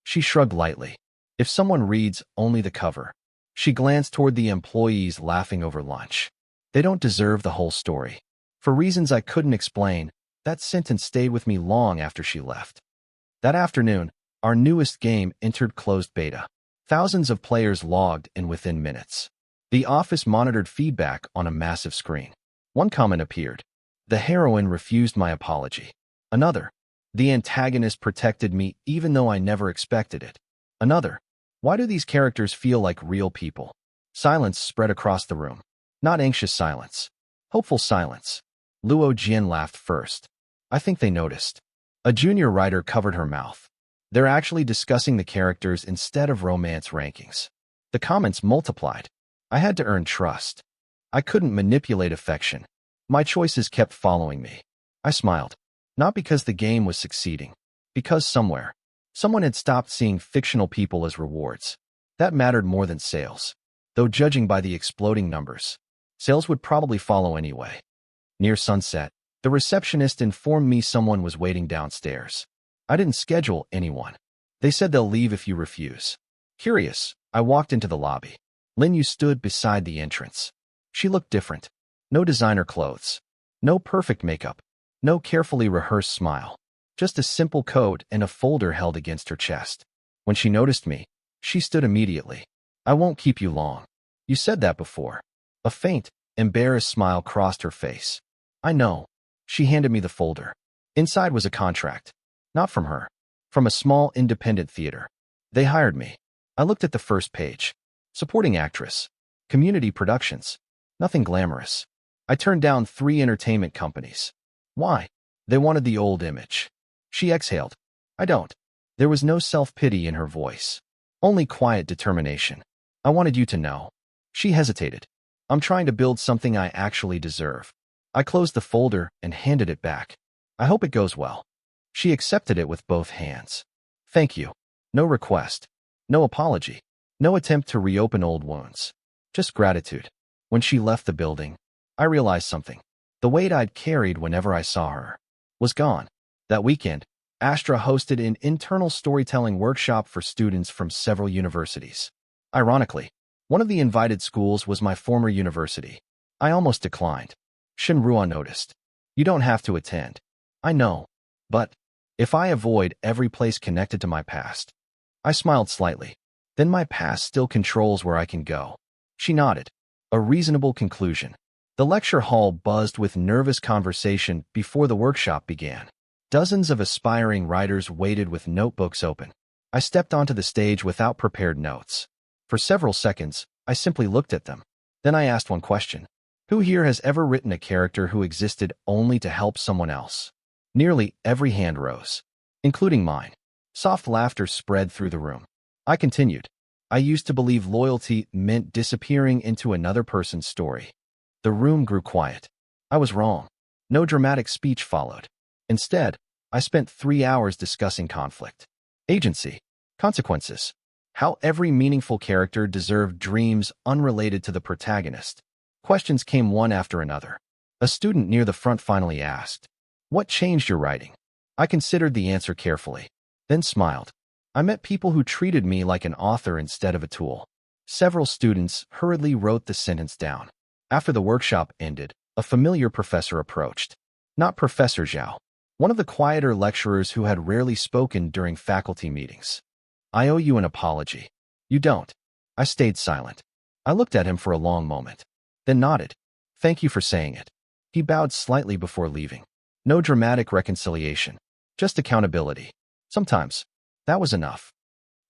She shrugged lightly. If someone reads only the cover. She glanced toward the employees laughing over lunch. They don't deserve the whole story. For reasons I couldn't explain, that sentence stayed with me long after she left. That afternoon, our newest game entered closed beta. Thousands of players logged in within minutes. The office monitored feedback on a massive screen. One comment appeared. The heroine refused my apology. Another. The antagonist protected me even though I never expected it. Another. Why do these characters feel like real people? Silence spread across the room. Not anxious silence. Hopeful silence. Luo Jian laughed first. I think they noticed. A junior writer covered her mouth. They're actually discussing the characters instead of romance rankings. The comments multiplied. I had to earn trust. I couldn't manipulate affection. My choices kept following me. I smiled. Not because the game was succeeding. Because somewhere, someone had stopped seeing fictional people as rewards. That mattered more than sales. Though judging by the exploding numbers, sales would probably follow anyway. Near sunset, the receptionist informed me someone was waiting downstairs. I didn't schedule anyone. They said they'll leave if you refuse. Curious, I walked into the lobby. Lin Yu stood beside the entrance. She looked different. No designer clothes. No perfect makeup. No carefully rehearsed smile. Just a simple coat and a folder held against her chest. When she noticed me, she stood immediately. I won't keep you long. You said that before. A faint, embarrassed smile crossed her face. I know. She handed me the folder. Inside was a contract. Not from her. From a small independent theater. They hired me. I looked at the first page. Supporting actress. Community productions. Nothing glamorous. I turned down 3 entertainment companies. Why? They wanted the old image. She exhaled. I don't. There was no self-pity in her voice. Only quiet determination. I wanted you to know. She hesitated. I'm trying to build something I actually deserve. I closed the folder and handed it back. I hope it goes well. She accepted it with both hands. Thank you. No request. No apology. No attempt to reopen old wounds. Just gratitude. When she left the building, I realized something. The weight I'd carried whenever I saw her was gone. That weekend, Astra hosted an internal storytelling workshop for students from several universities. Ironically, one of the invited schools was my former university. I almost declined. Shenrua noticed. You don't have to attend. I know. But if I avoid every place connected to my past. I smiled slightly. Then my past still controls where I can go. She nodded. A reasonable conclusion. The lecture hall buzzed with nervous conversation before the workshop began. Dozens of aspiring writers waited with notebooks open. I stepped onto the stage without prepared notes. For several seconds, I simply looked at them. Then I asked one question. Who here has ever written a character who existed only to help someone else? Nearly every hand rose, including mine. Soft laughter spread through the room. I continued. I used to believe loyalty meant disappearing into another person's story. The room grew quiet. I was wrong. No dramatic speech followed. Instead, I spent 3 hours discussing conflict, agency, consequences, how every meaningful character deserved dreams unrelated to the protagonist. Questions came one after another. A student near the front finally asked, "What changed your writing?" I considered the answer carefully, then smiled. I met people who treated me like an author instead of a tool. Several students hurriedly wrote the sentence down. After the workshop ended, a familiar professor approached. Not Professor Zhao, one of the quieter lecturers who had rarely spoken during faculty meetings. I owe you an apology. You don't. I stayed silent. I looked at him for a long moment, then nodded. Thank you for saying it. He bowed slightly before leaving. No dramatic reconciliation, just accountability. Sometimes, that was enough.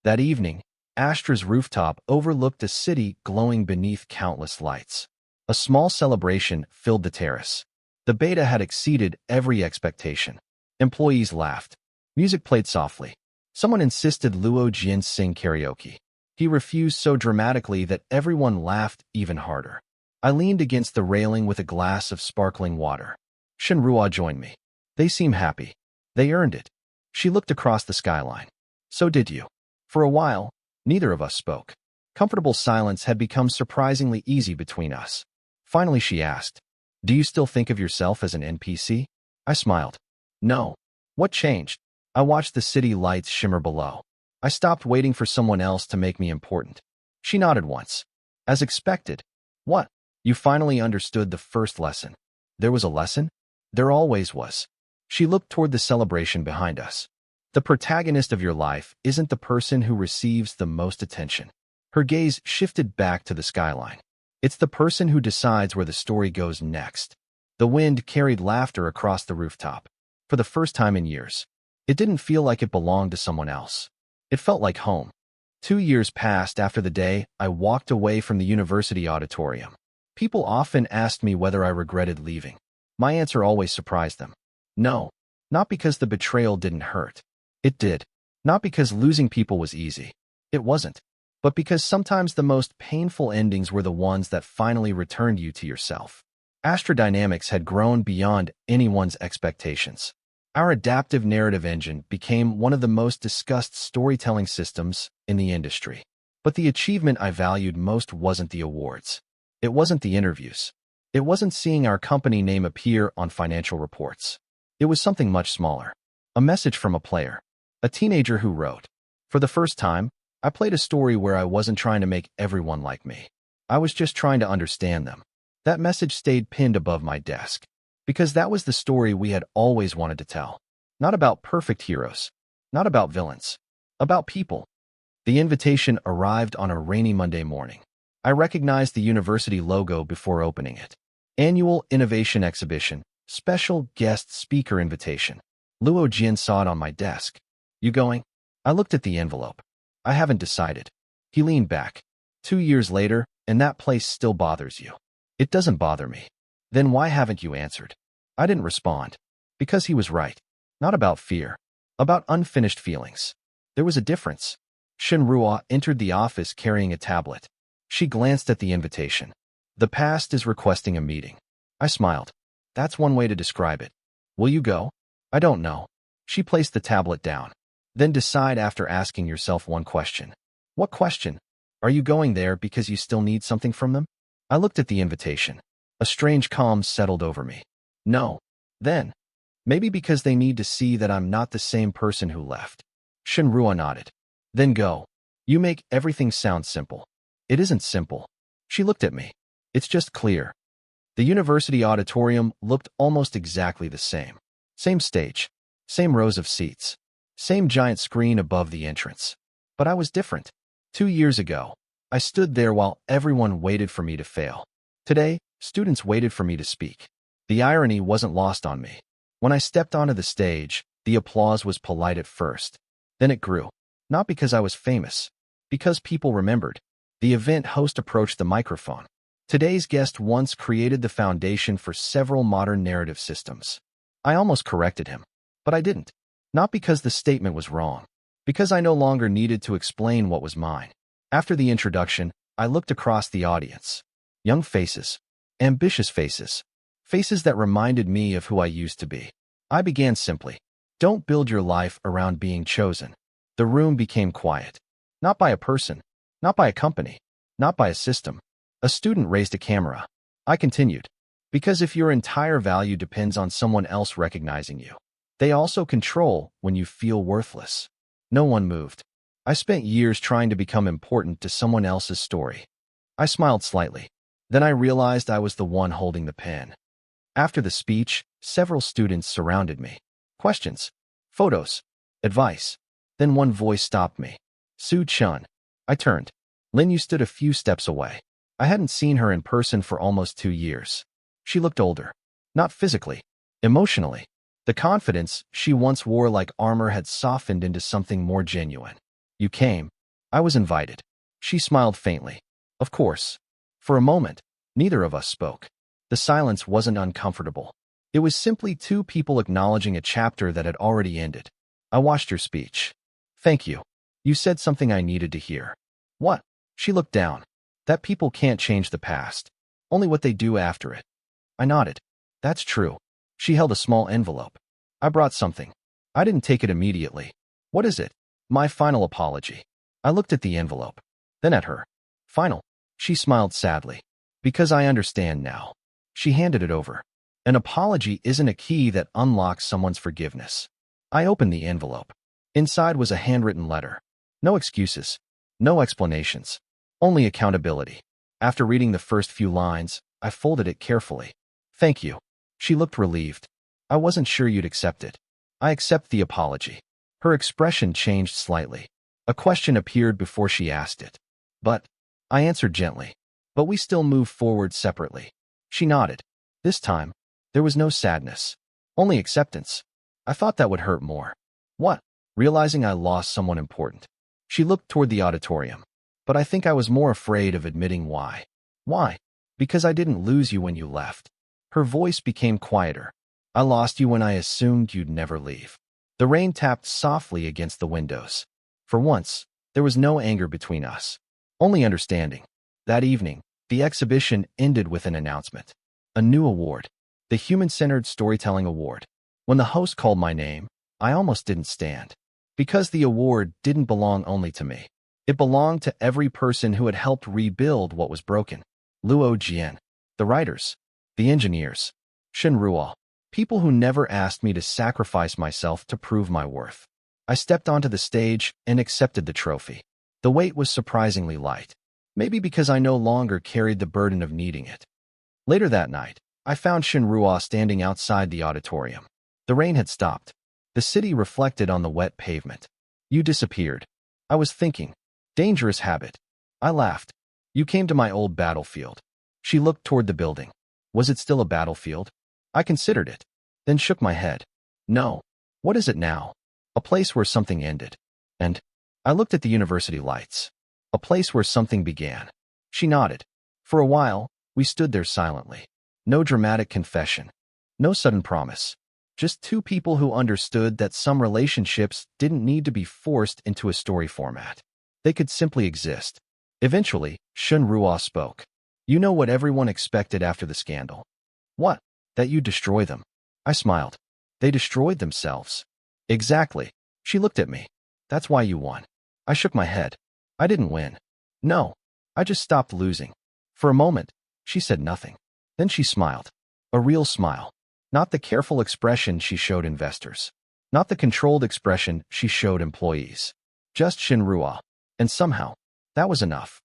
That evening, Astra's rooftop overlooked a city glowing beneath countless lights. A small celebration filled the terrace. The beta had exceeded every expectation. Employees laughed. Music played softly. Someone insisted Luo Jin sing karaoke. He refused so dramatically that everyone laughed even harder. I leaned against the railing with a glass of sparkling water. Shinrua joined me. They seem happy. They earned it. She looked across the skyline. So did you. For a while, neither of us spoke. Comfortable silence had become surprisingly easy between us. Finally she asked, "Do you still think of yourself as an NPC?" I smiled. No. What changed? I watched the city lights shimmer below. I stopped waiting for someone else to make me important. She nodded once. As expected. What? You finally understood the first lesson. There was a lesson? There always was. She looked toward the celebration behind us. The protagonist of your life isn't the person who receives the most attention. Her gaze shifted back to the skyline. It's the person who decides where the story goes next. The wind carried laughter across the rooftop. For the first time in years, it didn't feel like it belonged to someone else. It felt like home. 2 years passed after the day I walked away from the university auditorium. People often asked me whether I regretted leaving. My answer always surprised them. No, not because the betrayal didn't hurt. It did. Not because losing people was easy. It wasn't. But because sometimes the most painful endings were the ones that finally returned you to yourself. Astrodynamics had grown beyond anyone's expectations. Our adaptive narrative engine became one of the most discussed storytelling systems in the industry. But the achievement I valued most wasn't the awards. It wasn't the interviews. It wasn't seeing our company name appear on financial reports. It was something much smaller. A message from a player. A teenager who wrote, "For the first time, I played a story where I wasn't trying to make everyone like me. I was just trying to understand them." That message stayed pinned above my desk. Because that was the story we had always wanted to tell. Not about perfect heroes. Not about villains. About people. The invitation arrived on a rainy Monday morning. I recognized the university logo before opening it. Annual Innovation Exhibition. Special guest speaker invitation. Luo Jin saw it on my desk. "You going?" I looked at the envelope. "I haven't decided." He leaned back. 2 years later, and that place still bothers you. "It doesn't bother me." "Then why haven't you answered?" I didn't respond. Because he was right. Not about fear. About unfinished feelings. There was a difference. Shinrua entered the office carrying a tablet. She glanced at the invitation. "The past is requesting a meeting." I smiled. "That's one way to describe it. Will you go?" "I don't know." She placed the tablet down. "Then decide after asking yourself one question." "What question?" "Are you going there because you still need something from them?" I looked at the invitation. A strange calm settled over me. "No." "Then." "Maybe because they need to see that I'm not the same person who left." Shinrua nodded. "Then go. You make everything sound simple." "It isn't simple." She looked at me. "It's just clear." The university auditorium looked almost exactly the same. Same stage. Same rows of seats. Same giant screen above the entrance. But I was different. 2 years ago, I stood there while everyone waited for me to fail. Today, students waited for me to speak. The irony wasn't lost on me. When I stepped onto the stage, the applause was polite at first. Then it grew. Not because I was famous. Because people remembered. The event host approached the microphone. "Today's guest once created the foundation for several modern narrative systems." I almost corrected him. But I didn't. Not because the statement was wrong. Because I no longer needed to explain what was mine. After the introduction, I looked across the audience. Young faces. Ambitious faces. Faces that reminded me of who I used to be. I began simply. Don't build your life around being chosen. The room became quiet. Not by a person. Not by a company. Not by a system. A student raised a camera. I continued. Because if your entire value depends on someone else recognizing you, they also control when you feel worthless. No one moved. I spent years trying to become important to someone else's story. I smiled slightly. Then I realized I was the one holding the pen. After the speech, several students surrounded me. Questions. Photos. Advice. Then one voice stopped me. "Su Chun." I turned. Linyu stood a few steps away. I hadn't seen her in person for almost 2 years. She looked older. Not physically. Emotionally. The confidence she once wore like armor had softened into something more genuine. You came. I was invited. She smiled faintly. Of course. For a moment, neither of us spoke. The silence wasn't uncomfortable. It was simply two people acknowledging a chapter that had already ended. I watched your speech. Thank you. You said something I needed to hear. What? She looked down. That people can't change the past. Only what they do after it. I nodded. That's true. She held a small envelope. I brought something. I didn't take it immediately. What is it? My final apology. I looked at the envelope. Then at her. Final. She smiled sadly. Because I understand now. She handed it over. An apology isn't a key that unlocks someone's forgiveness. I opened the envelope. Inside was a handwritten letter. No excuses. No explanations. Only accountability. After reading the first few lines, I folded it carefully. Thank you. She looked relieved. I wasn't sure you'd accept it. I accept the apology. Her expression changed slightly. A question appeared before she asked it. But, I answered gently. But we still move forward separately. She nodded. This time, there was no sadness. Only acceptance. I thought that would hurt more. What? Realizing I lost someone important. She looked toward the auditorium. But I think I was more afraid of admitting why. Why? Because I didn't lose you when you left. Her voice became quieter. I lost you when I assumed you'd never leave. The rain tapped softly against the windows. For once, there was no anger between us. Only understanding. That evening, the exhibition ended with an announcement. A new award. The Human-Centered Storytelling Award. When the host called my name, I almost didn't stand. Because the award didn't belong only to me. It belonged to every person who had helped rebuild what was broken. Luo Jian. The writers. The engineers. Shenruo. People who never asked me to sacrifice myself to prove my worth. I stepped onto the stage and accepted the trophy. The weight was surprisingly light. Maybe because I no longer carried the burden of needing it. Later that night, I found Shenruo standing outside the auditorium. The rain had stopped. The city reflected on the wet pavement. You disappeared. I was thinking. Dangerous habit. I laughed. You came to my old battlefield. She looked toward the building. Was it still a battlefield? I considered it, then shook my head. No. What is it now? A place where something ended. And I looked at the university lights. A place where something began. She nodded. For a while, we stood there silently. No dramatic confession. No sudden promise. Just two people who understood that some relationships didn't need to be forced into a story format. They could simply exist. Eventually, Shenruo spoke. You know what everyone expected after the scandal? What? That you'd destroy them. I smiled. They destroyed themselves. Exactly. She looked at me. That's why you won. I shook my head. I didn't win. No. I just stopped losing. For a moment, she said nothing. Then she smiled. A real smile. Not the careful expression she showed investors. Not the controlled expression she showed employees. Just Shenruo. And somehow, that was enough.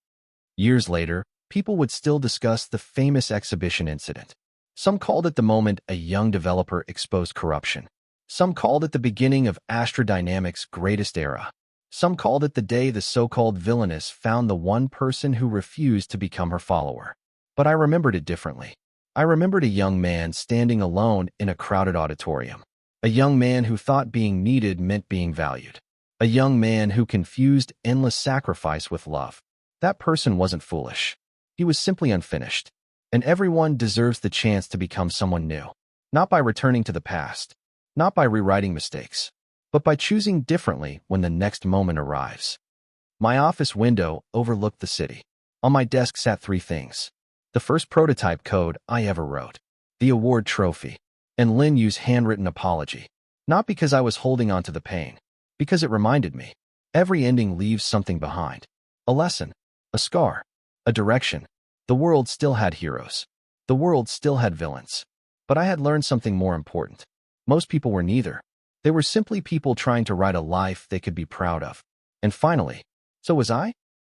Years later, people would still discuss the famous exhibition incident. Some called it the moment a young developer exposed corruption. Some called it the beginning of Astrodynamics' greatest era. Some called it the day the so-called Villainess found the one person who refused to become her follower. But I remembered it differently. I remembered a young man standing alone in a crowded auditorium. A young man who thought being needed meant being valued. A young man who confused endless sacrifice with love. That person wasn't foolish. He was simply unfinished. And everyone deserves the chance to become someone new. Not by returning to the past. Not by rewriting mistakes. But by choosing differently when the next moment arrives. My office window overlooked the city. On my desk sat three things. The first prototype code I ever wrote. The award trophy. And Lin Yu's handwritten apology. Not because I was holding on to the pain. Because it reminded me. Every ending leaves something behind. A lesson. A scar. A direction. The world still had heroes. The world still had villains. But I had learned something more important. Most people were neither. They were simply people trying to write a life they could be proud of. And finally, so was I?